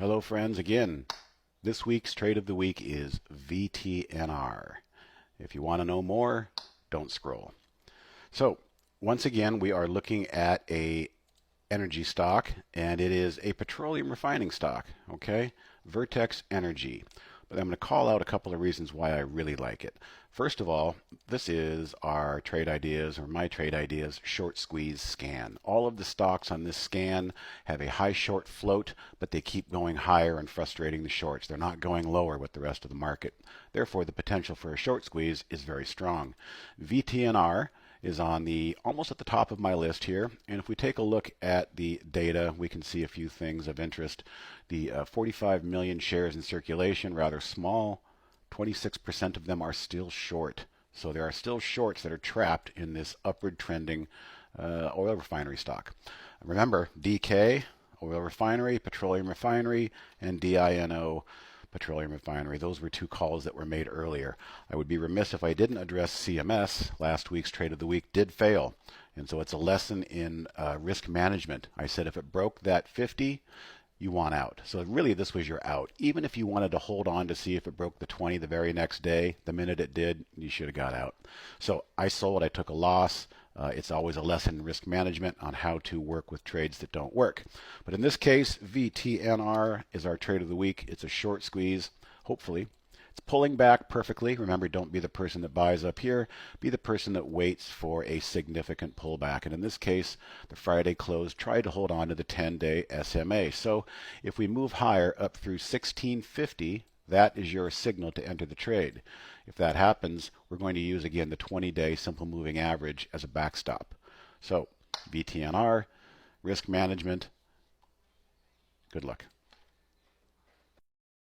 Hello friends again. This week's trade of the week is VTNR. If you want to know more, don't scroll. So once again, we are looking at a energy stock, and it is a petroleum refining stock, okay? Vertex Energy. But I'm going to call out a couple of reasons why I really like it. First of all, this is our trade ideas, or my trade ideas, short squeeze scan. All of the stocks on this scan have a high short float, but they keep going higher and frustrating the shorts. They're not going lower with the rest of the market. Therefore, the potential for a short squeeze is very strong. VTNR is on the almost at the top of my list here, and if we take a look at the data, we can see a few things of interest. The 45 million shares in circulation, rather small. 26% of them are still short, so there are still shorts that are trapped in this upward trending oil refinery stock. Remember, DK, oil refinery, petroleum refinery, and DINO, petroleum refinery. Those were two calls that were made earlier. I would be remiss if I didn't address CMS. Last week's trade of the week did fail, and so it's a lesson in risk management. I said if it broke that 50, you want out. So really this was your out. Even if you wanted to hold on to see if it broke the 20 the very next day, the minute it did, you should have got out. So I sold, I took a loss. It's always a lesson in risk management on how to work with trades that don't work. But in this case, VTNR is our trade of the week. It's a short squeeze, hopefully. It's pulling back perfectly. Remember, don't be the person that buys up here. Be the person that waits for a significant pullback. And in this case, the Friday close tried to hold on to the 10-day SMA. So if we move higher up through 1650, that is your signal to enter the trade. If that happens, we're going to use, again, the 20-day simple moving average as a backstop. So VTNR, risk management, good luck.